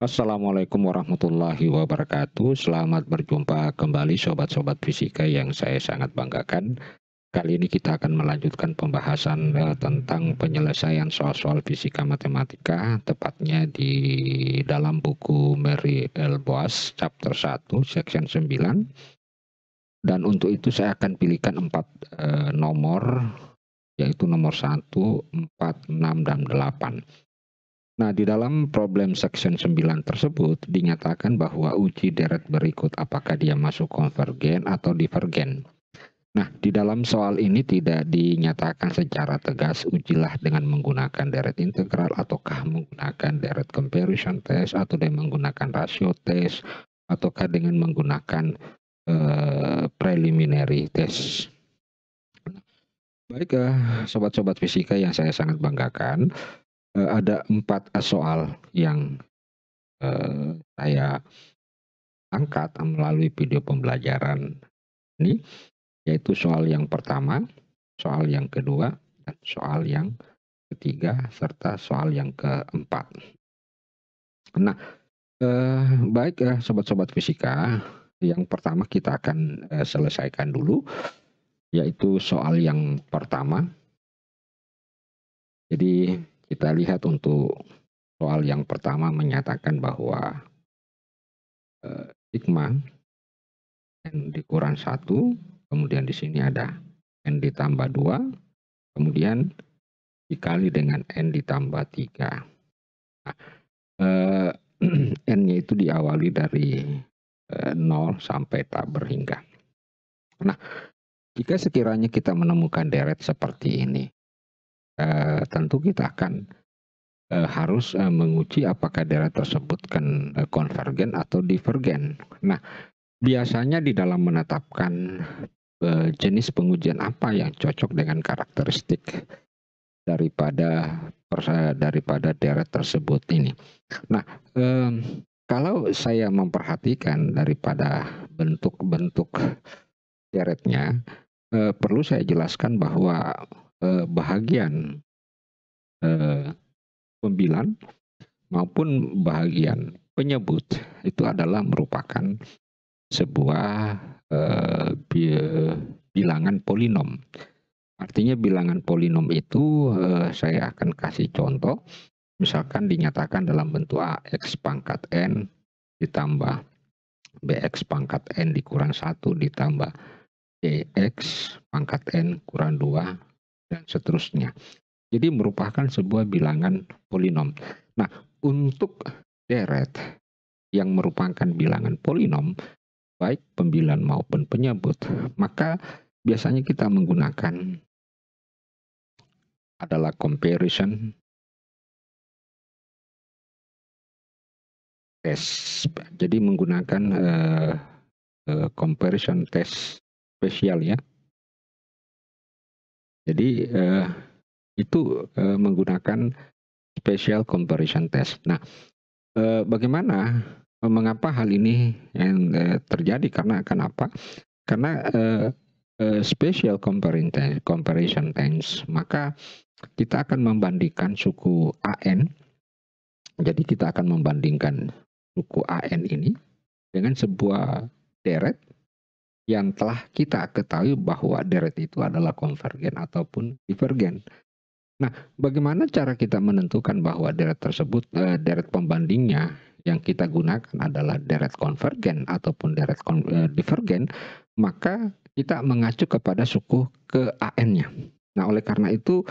Assalamualaikum warahmatullahi wabarakatuh. Selamat berjumpa kembali sobat-sobat fisika yang saya sangat banggakan. Kali ini kita akan melanjutkan pembahasan tentang penyelesaian soal-soal fisika matematika, tepatnya di dalam buku Mary L. Boas, chapter 1, section 9. Dan untuk itu saya akan pilihkan 4 nomor, yaitu nomor 1, 4, 6, dan 8. Nah, di dalam problem section 9 tersebut dinyatakan bahwa uji deret berikut apakah dia masuk konvergen atau divergen. Nah, di dalam soal ini tidak dinyatakan secara tegas ujilah dengan menggunakan deret integral ataukah menggunakan deret comparison test atau dengan menggunakan rasio test ataukah dengan menggunakan preliminary test. Baik, sobat-sobat fisika yang saya sangat banggakan, ada 4 soal yang saya angkat melalui video pembelajaran ini, yaitu soal yang pertama, soal yang kedua, dan soal yang ketiga, serta soal yang keempat. Nah, baik sobat-sobat fisika, yang pertama kita akan selesaikan dulu, yaitu soal yang pertama. Jadi kita lihat untuk soal yang pertama menyatakan bahwa sigma n dikurang 1, kemudian di sini ada n ditambah 2, kemudian dikali dengan n ditambah 3. Nah, n-nya itu diawali dari 0 sampai tak berhingga. Nah, jika sekiranya kita menemukan deret seperti ini, tentu kita akan harus menguji apakah deret tersebut kan konvergen atau divergen. Nah, biasanya di dalam menetapkan jenis pengujian apa yang cocok dengan karakteristik daripada deret tersebut ini. Nah, kalau saya memperhatikan daripada bentuk-bentuk deretnya, perlu saya jelaskan bahwa bahagian pembilan maupun bahagian penyebut itu adalah merupakan sebuah bilangan polinom. Artinya bilangan polinom itu saya akan kasih contoh, misalkan dinyatakan dalam bentuk ax pangkat n ditambah bx pangkat n dikurang 1 ditambah cx pangkat n kurang 2 dan seterusnya. Jadi merupakan sebuah bilangan polinom. Nah, untuk deret yang merupakan bilangan polinom, baik pembilan maupun penyebut, maka biasanya kita menggunakan adalah comparison test. Jadi menggunakan comparison test spesial ya. Jadi itu menggunakan special comparison test. Nah, bagaimana mengapa hal ini yang terjadi? Karena kenapa? Karena special comparison test, maka kita akan membandingkan suku AN. Jadi kita akan membandingkan suku AN ini dengan sebuah deret yang telah kita ketahui bahwa deret itu adalah konvergen ataupun divergen. Nah, bagaimana cara kita menentukan bahwa deret tersebut, deret pembandingnya yang kita gunakan adalah deret konvergen ataupun deret divergen, maka kita mengacu kepada suku ke AN-nya. Nah, oleh karena itu,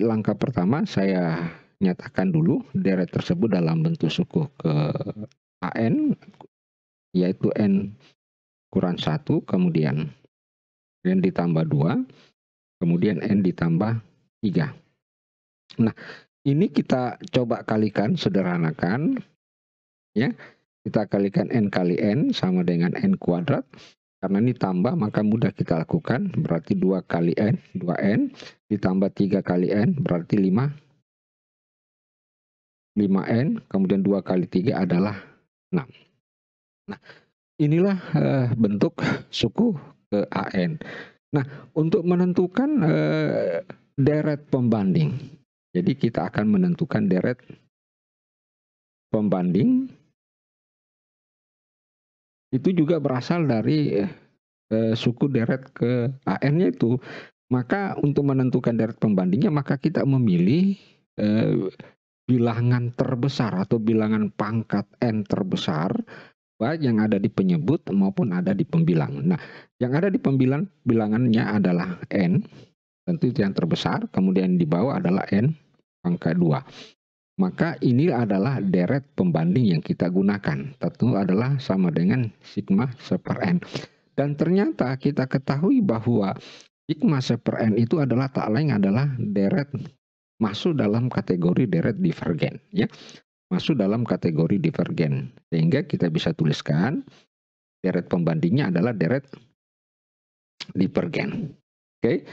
langkah pertama saya nyatakan dulu deret tersebut dalam bentuk suku ke AN, yaitu n kurang 1, kemudian n ditambah 2, kemudian n ditambah 3. Nah, ini kita coba kalikan, sederhanakan ya. Kita kalikan n kali n sama dengan n kuadrat. Karena ini tambah maka mudah kita lakukan, berarti 2 kali n, 2n ditambah 3 kali n berarti 5n, kemudian 2 kali 3 adalah 6. Nah, inilah bentuk suku ke AN. Nah, untuk menentukan deret pembanding, jadi kita akan menentukan deret pembanding itu juga berasal dari suku deret ke AN-nya itu. Maka untuk menentukan deret pembandingnya, maka kita memilih bilangan terbesar atau bilangan pangkat N terbesar, baik yang ada di penyebut maupun ada di pembilang. Nah, yang ada di bilangannya adalah N, tentu itu yang terbesar, kemudian di bawah adalah N pangkat 2. Maka ini adalah deret pembanding yang kita gunakan. Tentu adalah sama dengan sigma 1/n. Dan ternyata kita ketahui bahwa sigma 1/n itu adalah tak lain adalah deret masuk dalam kategori deret divergen, ya. Masuk dalam kategori divergen. Sehingga kita bisa tuliskan deret pembandingnya adalah deret divergen. Oke,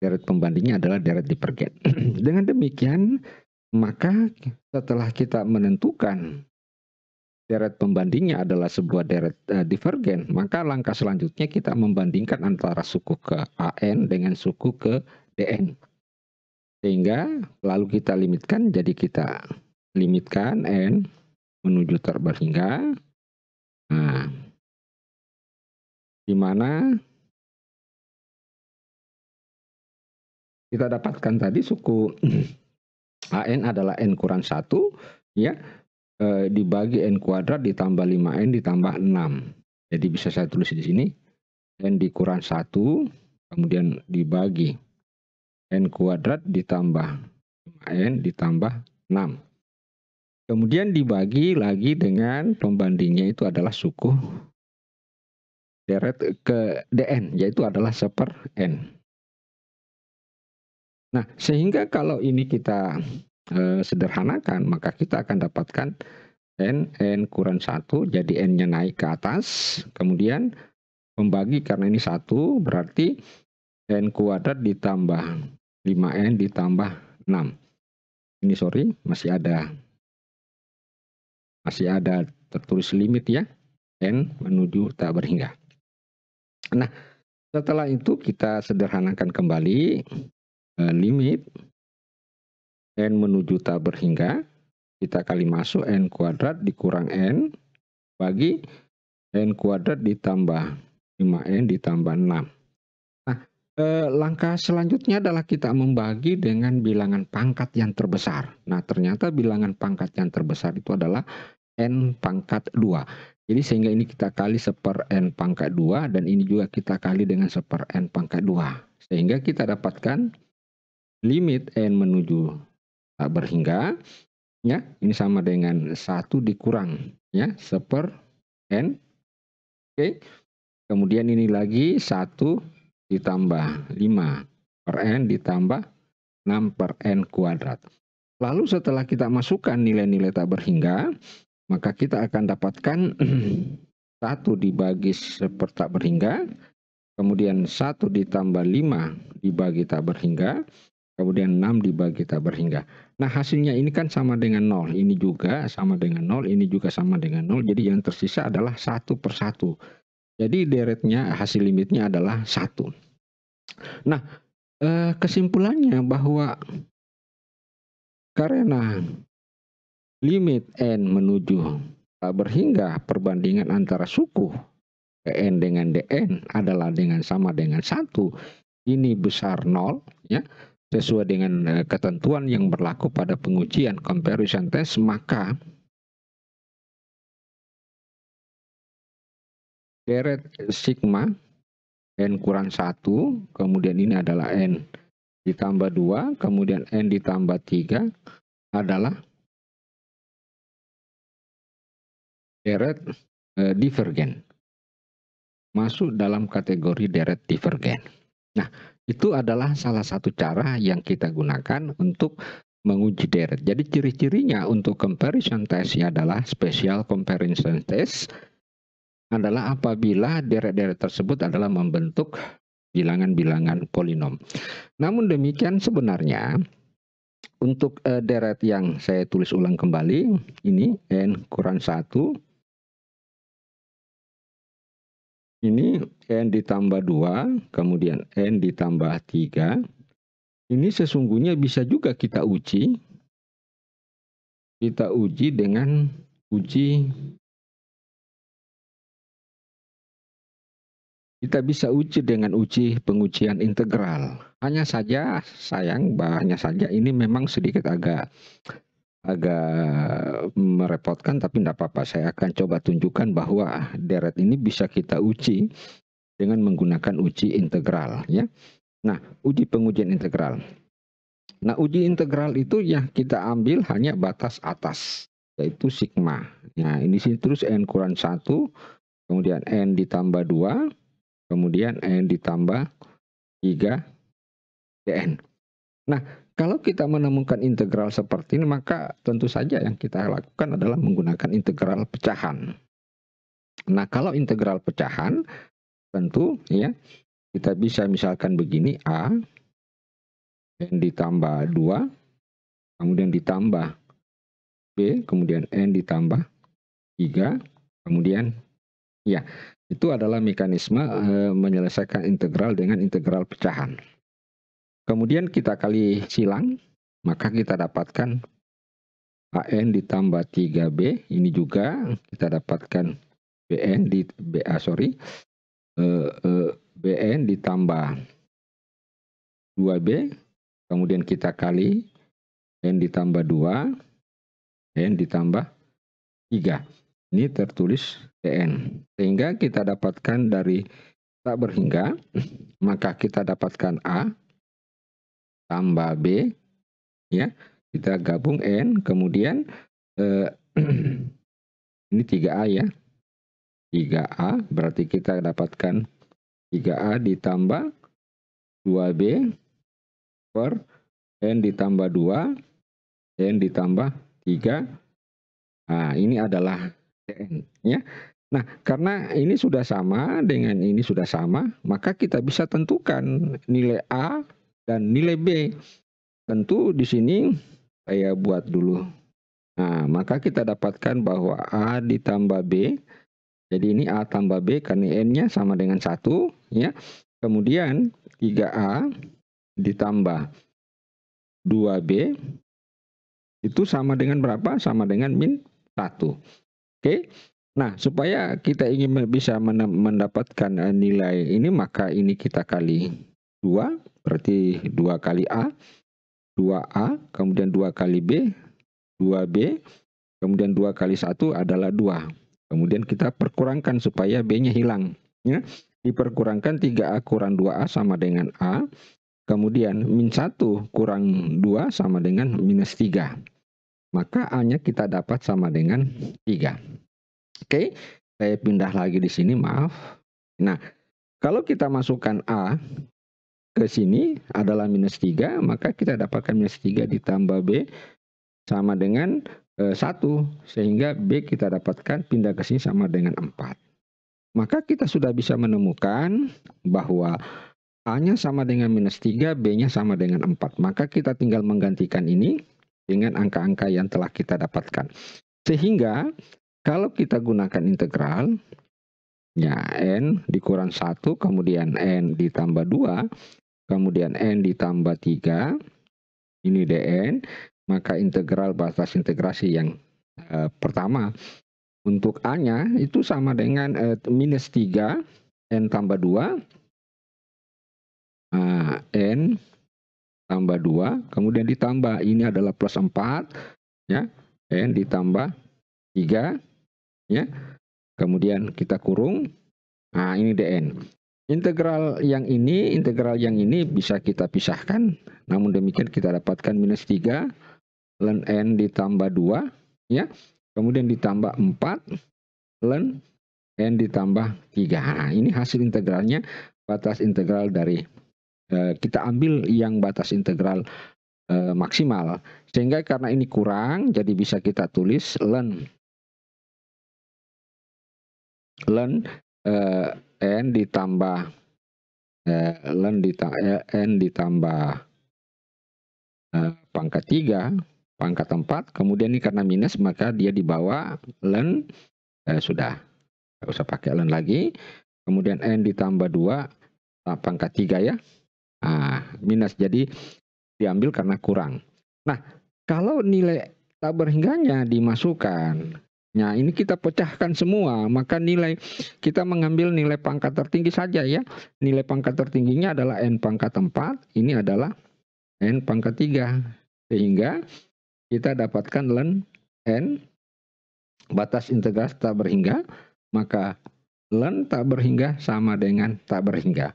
deret pembandingnya adalah deret divergen. Dengan demikian, maka setelah kita menentukan deret pembandingnya adalah sebuah deret divergen, maka langkah selanjutnya kita membandingkan antara suku ke AN dengan suku ke DN. Sehingga lalu kita limitkan, jadi kita limitkan N menuju terberhingga. Nah, di mana kita dapatkan tadi suku AN adalah N kurang 1, ya, dibagi N kuadrat ditambah 5N ditambah 6. Jadi bisa saya tulis di sini, N dikurang 1, kemudian dibagi N kuadrat ditambah 5N ditambah 6. Kemudian dibagi lagi dengan pembandingnya itu adalah suku deret ke DN, yaitu adalah 1/n. Nah, sehingga kalau ini kita sederhanakan, maka kita akan dapatkan N kurang 1, jadi N-nya naik ke atas, kemudian membagi karena ini 1, berarti N kuadrat ditambah 5N ditambah 6. Ini sorry, masih ada tertulis limit ya, N menuju tak berhingga. Nah, setelah itu kita sederhanakan kembali limit N menuju tak berhingga, kita kali masuk N kuadrat dikurang N bagi N kuadrat ditambah 5N ditambah 6. Nah, langkah selanjutnya adalah kita membagi dengan bilangan pangkat yang terbesar. Nah, ternyata bilangan pangkat yang terbesar itu adalah N pangkat 2. Jadi sehingga ini kita kali 1/n pangkat 2 dan ini juga kita kali dengan 1/n pangkat 2. Sehingga kita dapatkan limit N menuju tak berhingga, ya, ini sama dengan 1 dikurang ya 1/n. Oke. Kemudian ini lagi 1 ditambah 5/n ditambah 6/n kuadrat. Lalu setelah kita masukkan nilai-nilai tak berhingga, maka kita akan dapatkan 1 dibagi 1 tak berhingga, kemudian 1 ditambah 5 dibagi tak berhingga, kemudian 6 dibagi tak berhingga. Nah, hasilnya ini kan sama dengan 0, ini juga sama dengan 0, ini juga sama dengan 0, jadi yang tersisa adalah 1/1. Jadi deretnya, hasil limitnya adalah 1. Nah, kesimpulannya bahwa karena limit N menuju tak berhingga, perbandingan antara suku N dengan DN adalah sama dengan 1. Ini besar 0, ya, sesuai dengan ketentuan yang berlaku pada pengujian comparison test, maka deret sigma N kurang 1, kemudian ini adalah N ditambah 2, kemudian N ditambah 3 adalah deret divergen. Masuk dalam kategori deret divergen. Nah, itu adalah salah satu cara yang kita gunakan untuk menguji deret. Jadi ciri-cirinya untuk comparison test adalah special comparison test adalah apabila deret-deret tersebut adalah membentuk bilangan-bilangan polinom. Namun demikian sebenarnya untuk deret yang saya tulis ulang kembali, ini N kurang 1, ini N ditambah 2, kemudian N ditambah 3. Ini sesungguhnya bisa juga kita uji kita uji dengan uji kita bisa uji dengan uji pengujian integral. Hanya saja sayang, hanya saja ini memang sedikit agak merepotkan, tapi tidak apa-apa. Saya akan coba tunjukkan bahwa deret ini bisa kita uji dengan menggunakan uji integral, ya. Nah, uji pengujian integral. Nah, uji integral itu yang kita ambil hanya batas atas, yaitu sigma. Nah, ini sini terus n kurang 1, kemudian n ditambah 2, kemudian n ditambah 3 dn. Nah, kalau kita menemukan integral seperti ini, maka tentu saja yang kita lakukan adalah menggunakan integral pecahan. Nah, kalau integral pecahan, tentu ya kita bisa misalkan begini, A n ditambah 2, kemudian ditambah B, kemudian n ditambah 3, kemudian ya, itu adalah mekanisme menyelesaikan integral dengan integral pecahan. Kemudian kita kali silang, maka kita dapatkan AN ditambah 3B, ini juga kita dapatkan BN ditambah 2B, kemudian kita kali N ditambah 2, N ditambah 3. Ini tertulis Dn. Sehingga kita dapatkan dari tak berhingga, maka kita dapatkan A tambah B, ya. Kita gabung N, kemudian ini 3A ya. 3A berarti kita dapatkan 3A ditambah 2B per N ditambah 2, N ditambah 3. Nah, ini adalah Dn, ya. Nah, karena ini sudah sama dengan ini sudah sama, maka kita bisa tentukan nilai A dan nilai B. Tentu di sini saya buat dulu. Nah, maka kita dapatkan bahwa A ditambah B. Jadi ini A tambah B karena N-nya sama dengan 1, ya. Kemudian 3A ditambah 2B itu sama dengan berapa? Sama dengan min 1. Oke. Nah, supaya kita ingin bisa mendapatkan nilai ini, maka ini kita kali 2, berarti 2 kali A, 2A, kemudian 2 kali B, 2B, kemudian 2 kali 1 adalah 2. Kemudian kita perkurangkan supaya B-nya hilang. Ya. Diperkurangkan 3A kurang 2A sama dengan A, kemudian min 1 kurang 2 sama dengan minus 3. Maka A-nya kita dapat sama dengan 3. Oke, saya pindah lagi di sini, maaf. Nah, kalau kita masukkan A ke sini adalah minus 3, maka kita dapatkan minus 3 ditambah B sama dengan 1. Sehingga B kita dapatkan pindah ke sini sama dengan 4. Maka kita sudah bisa menemukan bahwa A-nya sama dengan minus 3, B-nya sama dengan 4. Maka kita tinggal menggantikan ini dengan angka-angka yang telah kita dapatkan. Sehingga kalau kita gunakan integral, ya N dikurang 1, kemudian N ditambah 2, kemudian N ditambah 3, ini Dn, maka integral batas integrasi yang pertama, untuk A-nya itu sama dengan minus 3, N tambah 2, N tambah 2, kemudian ditambah, ini adalah plus 4, ya, N ditambah 3, ya, kemudian kita kurung. Nah, ini Dn. Integral yang ini bisa kita pisahkan. Namun demikian kita dapatkan minus 3 ln n ditambah 2, ya. Kemudian ditambah 4 ln n ditambah 3. Nah, ini hasil integralnya, batas integral dari kita ambil yang batas integral maksimal. Sehingga karena ini kurang, jadi bisa kita tulis ln n ditambah n ditambah pangkat 3 pangkat 4, kemudian ini karena minus maka dia di bawah ln sudah nggak usah pakai ln lagi, kemudian n ditambah 2 pangkat 3 ya, minus, jadi diambil karena kurang. Nah, kalau nilai tak berhingganya dimasukkan. Nah, ini kita pecahkan semua, maka kita mengambil nilai pangkat tertinggi saja ya. Nilai pangkat tertingginya adalah N pangkat 4, ini adalah N pangkat 3. Sehingga kita dapatkan ln N, batas integral tak berhingga, maka ln tak berhingga sama dengan tak berhingga.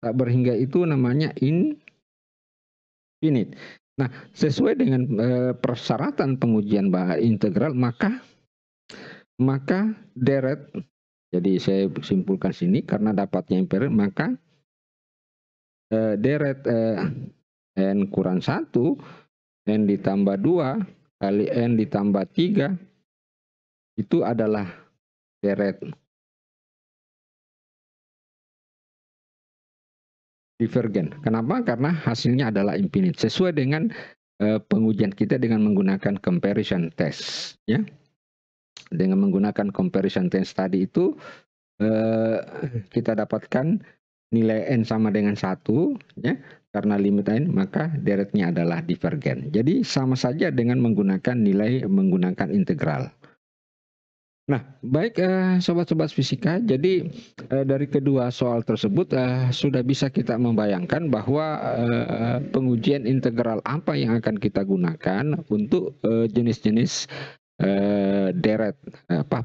Tak berhingga itu namanya infinite. Nah, sesuai dengan persyaratan pengujian integral, maka deret, jadi saya simpulkan sini karena dapatnya imperial, maka deret N kurang 1, N ditambah 2 kali N ditambah 3 itu adalah deret divergen. Kenapa? Karena hasilnya adalah infinite. Sesuai dengan pengujian kita dengan menggunakan comparison test. Ya. Dengan menggunakan comparison test tadi itu, kita dapatkan nilai N sama dengan 1. Ya. Karena limit N, maka deretnya adalah divergen. Jadi sama saja dengan menggunakan integral. Nah, baik sobat-sobat fisika, jadi dari kedua soal tersebut sudah bisa kita membayangkan bahwa pengujian integral apa yang akan kita gunakan untuk jenis-jenis deret,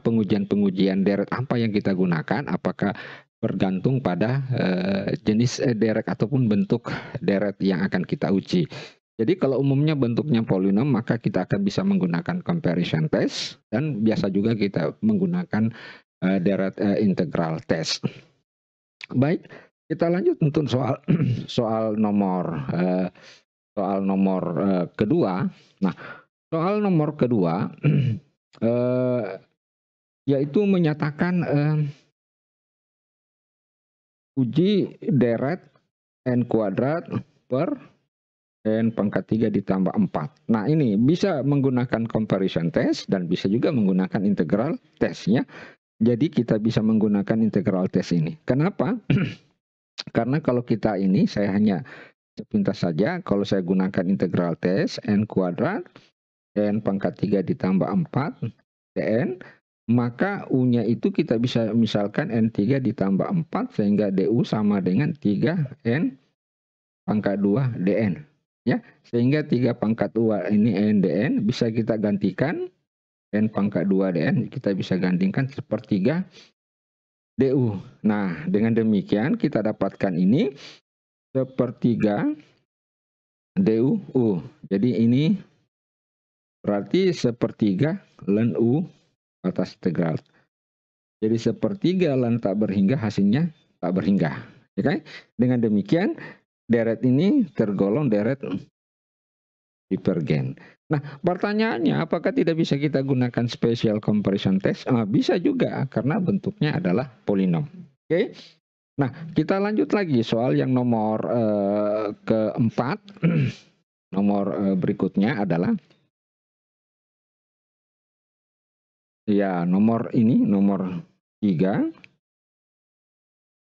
pengujian deret apa yang kita gunakan, apakah bergantung pada jenis deret ataupun bentuk deret yang akan kita uji. Jadi kalau umumnya bentuknya polinom, maka kita akan bisa menggunakan comparison test, dan biasa juga kita menggunakan deret integral test. Baik, kita lanjut untuk soal nomor kedua. Nah, soal nomor kedua yaitu menyatakan uji deret N kuadrat per N pangkat 3 ditambah 4. Nah, ini bisa menggunakan comparison test dan bisa juga menggunakan integral testnya. Jadi kita bisa menggunakan integral test ini. Kenapa? Karena kalau kita ini, saya hanya sepintas saja, kalau saya gunakan integral test N kuadrat N pangkat 3 ditambah 4 Dn, maka U-nya itu kita bisa misalkan N3 ditambah 4 sehingga DU sama dengan 3N pangkat 2 Dn. Ya, sehingga 3 pangkat 2 ini NDN bisa kita gantikan N pangkat 2 DN, kita bisa gantikan sepertiga DU. Nah, dengan demikian kita dapatkan ini sepertiga DU U. Jadi ini berarti sepertiga ln U atas integral. Jadi sepertiga ln tak berhingga, hasilnya tak berhingga. Oke? Dengan demikian deret ini tergolong deret divergen. Nah, pertanyaannya apakah tidak bisa kita gunakan special comparison test? Bisa juga karena bentuknya adalah polinom. Oke. Nah, kita lanjut lagi soal yang nomor keempat. Nomor berikutnya adalah ya nomor 3.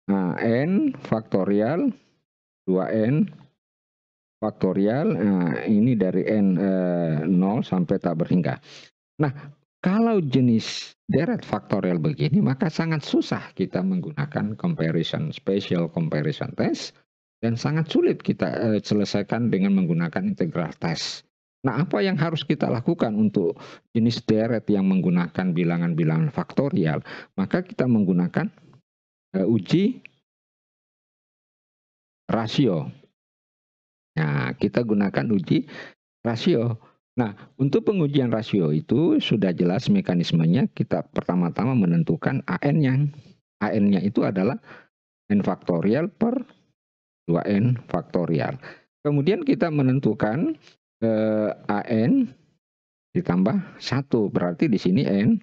Nah, N faktorial 2N faktorial, nah, ini dari N 0 sampai tak berhingga. Nah, kalau jenis deret faktorial begini, maka sangat susah kita menggunakan special comparison test, dan sangat sulit kita selesaikan dengan menggunakan integral test. Nah, apa yang harus kita lakukan untuk jenis deret yang menggunakan bilangan-bilangan faktorial? Maka kita menggunakan uji rasio. Nah, kita gunakan uji rasio. Nah, untuk pengujian rasio itu sudah jelas mekanismenya. Kita pertama-tama menentukan AN-nya. AN-nya itu adalah N faktorial per 2N faktorial. Kemudian kita menentukan AN ditambah 1. Berarti di sini N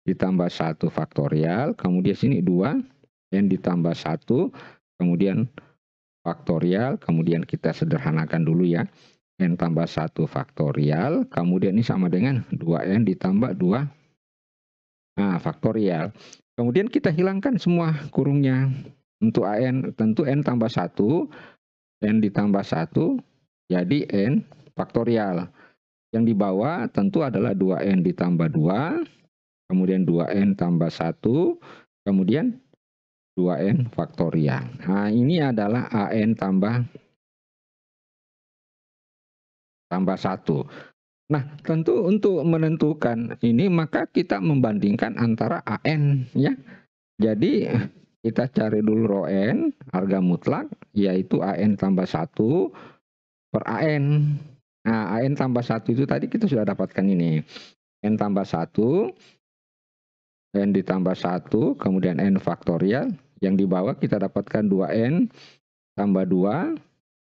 ditambah 1 faktorial. Kemudian sini 2. N ditambah 1. Kemudian faktorial, kemudian kita sederhanakan dulu ya, N tambah 1 faktorial, kemudian ini sama dengan 2N ditambah 2 faktorial. Kemudian kita hilangkan semua kurungnya. Untuk AN, tentu N tambah 1, N ditambah 1, jadi N faktorial. Yang di bawah tentu adalah 2N ditambah 2, kemudian 2N tambah 1, kemudian 2N faktorial. Nah, ini adalah AN tambah 1. Nah, tentu untuk menentukan ini maka kita membandingkan antara AN ya. Jadi kita cari dulu rho N, harga mutlak, yaitu AN tambah 1 per AN. Nah, AN tambah 1 itu tadi kita sudah dapatkan ini. N tambah 1, N ditambah 1, kemudian N faktorial. Yang di bawah kita dapatkan 2N tambah 2,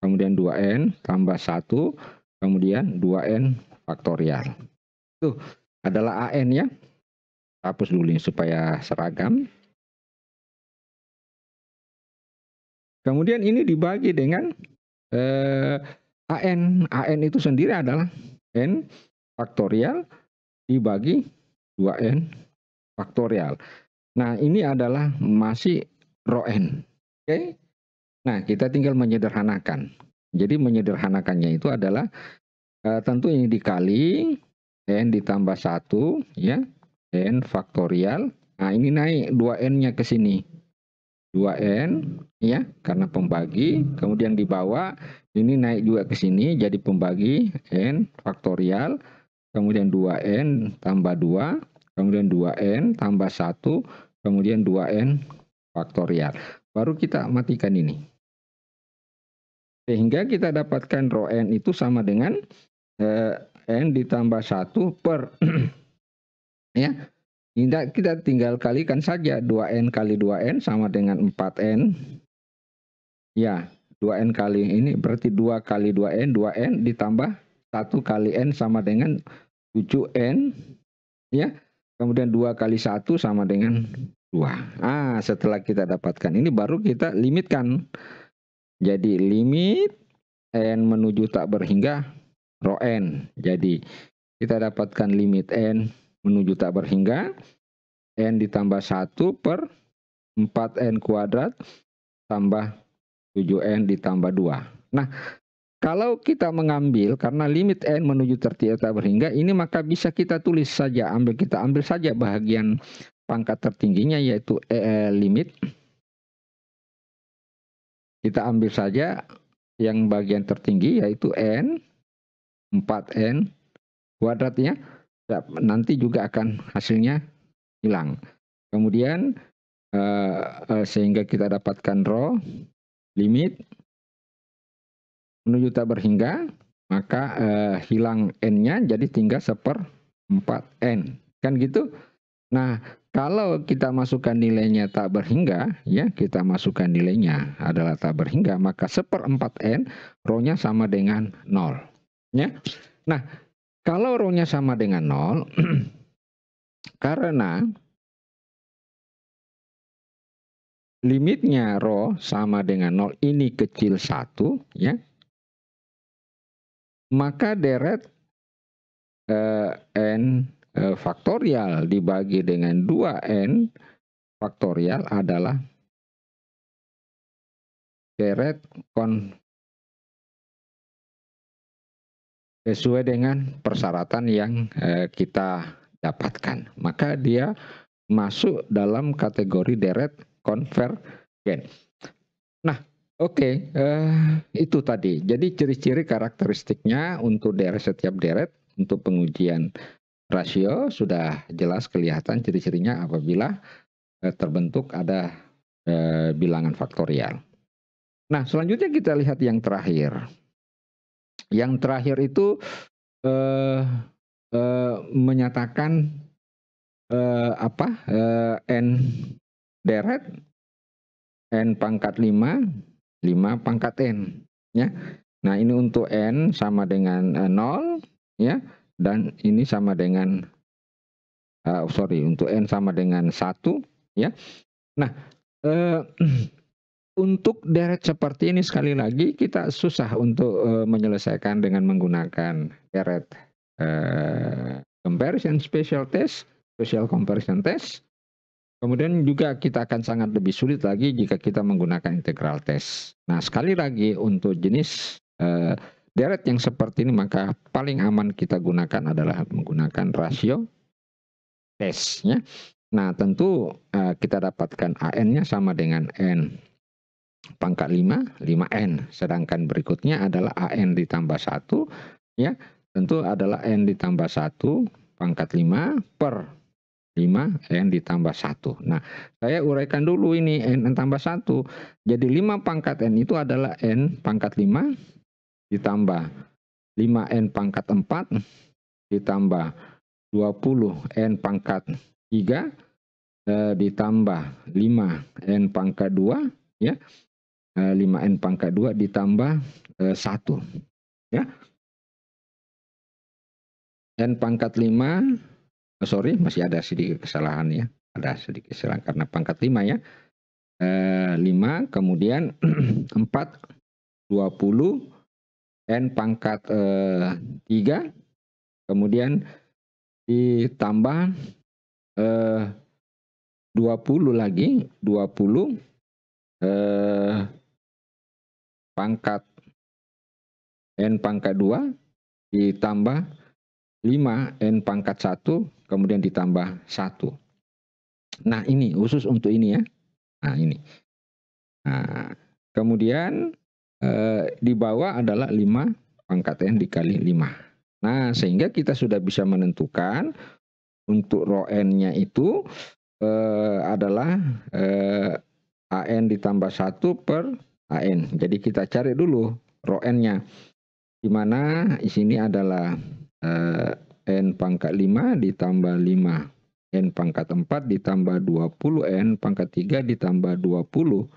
kemudian 2N tambah 1, kemudian 2N faktorial. Itu adalah AN ya. Hapus dulu ini supaya seragam. Kemudian ini dibagi dengan AN. AN itu sendiri adalah N faktorial dibagi 2N faktorial. Nah, ini adalah masih rho N. Oke. Nah, kita tinggal menyederhanakan. Jadi menyederhanakannya itu adalah tentu ini dikali N ditambah 1 ya. N faktorial. Nah, ini naik 2N-nya ke sini. 2N ya, karena pembagi. Kemudian di bawah ini naik juga ke sini jadi pembagi N faktorial. Kemudian 2N tambah 2, kemudian 2N tambah 1, kemudian 2N faktorial. Baru kita matikan ini. Sehingga kita dapatkan rho N itu sama dengan N ditambah 1 per ya. Kita tinggal kalikan saja 2N kali 2N sama dengan 4N. Ya, 2N kali ini berarti 2 kali 2N, 2N ditambah 1 kali N sama dengan 7N. Ya, kemudian 2 kali 1 sama dengan 2. Setelah kita dapatkan ini baru kita limitkan. Jadi limit N menuju tak berhingga rho N. Jadi kita dapatkan limit N menuju tak berhingga N ditambah 1 per 4N kuadrat tambah 7N ditambah 2. Nah, kalau kita mengambil karena limit N menuju tak berhingga ini maka bisa kita tulis saja, kita ambil saja bagian pangkat tertingginya yaitu limit. Kita ambil saja yang bagian tertinggi yaitu N 4N kuadratnya. Nanti juga akan hasilnya hilang. Kemudian sehingga kita dapatkan rho limit menuju tak berhingga, maka hilang N-nya jadi tinggal 1/4N. Kan gitu? Nah, kalau kita masukkan nilainya tak berhingga, ya kita masukkan nilainya adalah tak berhingga, maka 1/4N rho-nya sama dengan 0. Ya. Nah, kalau rho-nya sama dengan 0, karena limitnya rho sama dengan 0 ini kecil 1, ya, maka deret N faktorial dibagi dengan 2N faktorial adalah deret sesuai dengan persyaratan yang kita dapatkan. Maka dia masuk dalam kategori deret konvergen. Nah, oke, itu tadi. Jadi ciri-ciri karakteristiknya untuk setiap deret untuk pengujian rasio sudah jelas kelihatan ciri-cirinya apabila terbentuk ada bilangan faktorial. Nah, selanjutnya kita lihat yang terakhir. Yang terakhir itu menyatakan N deret N pangkat 5 pangkat N, ya. Nah, ini untuk N sama dengan 0, ya, dan ini sama dengan untuk N sama dengan 1, ya. Nah, untuk deret seperti ini sekali lagi kita susah untuk menyelesaikan dengan menggunakan deret comparison special test, special comparison test. Kemudian juga kita akan sangat lebih sulit lagi jika kita menggunakan integral test. Nah, sekali lagi untuk jenis deret yang seperti ini, maka paling aman kita gunakan adalah menggunakan rasio tes ya. Nah, tentu kita dapatkan AN-nya sama dengan N pangkat 5, 5N. Sedangkan berikutnya adalah AN ditambah 1 ya. Tentu adalah N ditambah 1 pangkat 5 per 5 N ditambah 1. Nah, saya uraikan dulu ini N tambah 1. Jadi 5 pangkat N itu adalah N pangkat 5 ditambah 5N pangkat 4 ditambah 20 N pangkat 3 ditambah 5N pangkat 2 ya. 5N pangkat 2 ditambah 1 ya. N pangkat 5, sorry masih ada sedikit kesalahan ya. Ada sedikit kesalahan karena pangkat 5 ya. 5 kemudian 4 20 N pangkat 3 kemudian ditambah 20 lagi 20 pangkat N pangkat 2 ditambah 5 N pangkat 1 kemudian ditambah 1. Nah, ini khusus untuk ini ya. Nah, ini. Nah, kemudian di bawah adalah 5 pangkat N dikali 5. Nah, sehingga kita sudah bisa menentukan untuk rho N-nya itu adalah AN ditambah 1 per AN. Jadi kita cari dulu rho N-nya. Di mana di sini adalah N pangkat 5 ditambah 5 N pangkat 4 ditambah 20 N pangkat 3 ditambah 20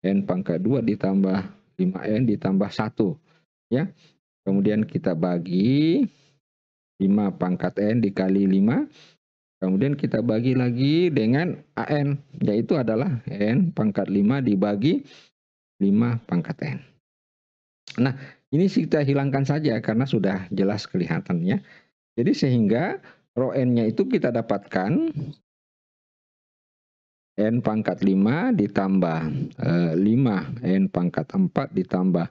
N pangkat 2 ditambah 5N ditambah 1 ya. Kemudian kita bagi 5 pangkat N dikali 5. Kemudian kita bagi lagi dengan AN, yaitu adalah N pangkat 5 dibagi 5 pangkat N. Nah, ini kita hilangkan saja karena sudah jelas kelihatannya. Jadi sehingga rho N-nya itu kita dapatkan N pangkat 5 ditambah 5 N pangkat 4 ditambah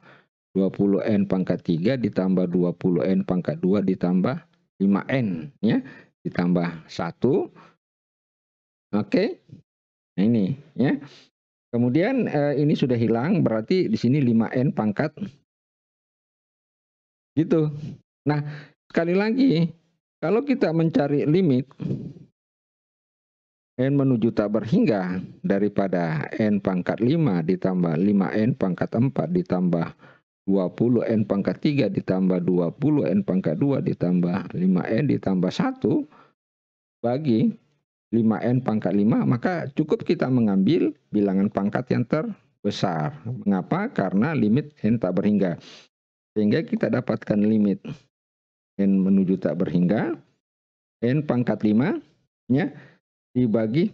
20 N pangkat 3 ditambah 20 N pangkat 2 ditambah 5N ya, ditambah 1. Oke. Nah, ini ya. Kemudian ini sudah hilang, berarti di sini 5N pangkat gitu. Nah, sekali lagi, kalau kita mencari limit N menuju tak berhingga daripada N pangkat 5 ditambah 5N pangkat 4 ditambah 20 N pangkat 3 ditambah 20 N pangkat 2 ditambah 5N ditambah 1 bagi 5N pangkat 5, maka cukup kita mengambil bilangan pangkat yang terbesar. Mengapa? Karena limit N tak berhingga. Sehingga kita dapatkan limit N menuju tak berhingga, N pangkat 5 ya, dibagi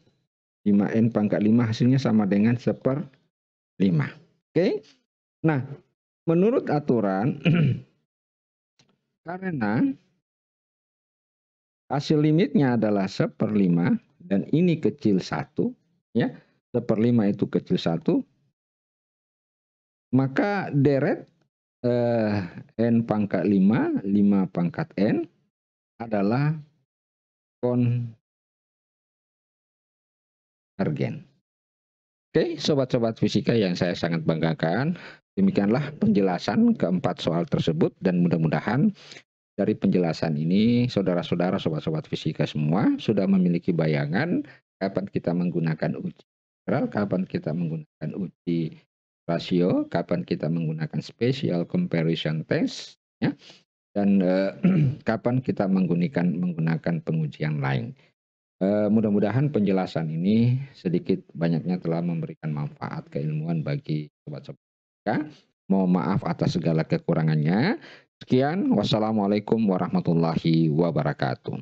5N pangkat 5 hasilnya sama dengan 1/5. Oke. Nah, menurut aturan karena hasil limitnya adalah 1/5 dan ini kecil 1 ya. 1/5 itu kecil 1. Maka deret N pangkat 5, 5 pangkat N adalah konvergen. Oke, sobat-sobat fisika yang saya sangat banggakan, demikianlah penjelasan keempat soal tersebut dan mudah-mudahan dari penjelasan ini saudara-saudara sobat-sobat fisika semua sudah memiliki bayangan kapan kita menggunakan uji integral, kapan kita menggunakan uji rasio, kapan kita menggunakan special comparison test ya, dan kapan kita menggunakan pengujian lain. Mudah-mudahan penjelasan ini sedikit banyaknya telah memberikan manfaat keilmuan bagi sobat-sobat fisika. Mohon maaf atas segala kekurangannya. Sekian, wassalamualaikum warahmatullahi wabarakatuh.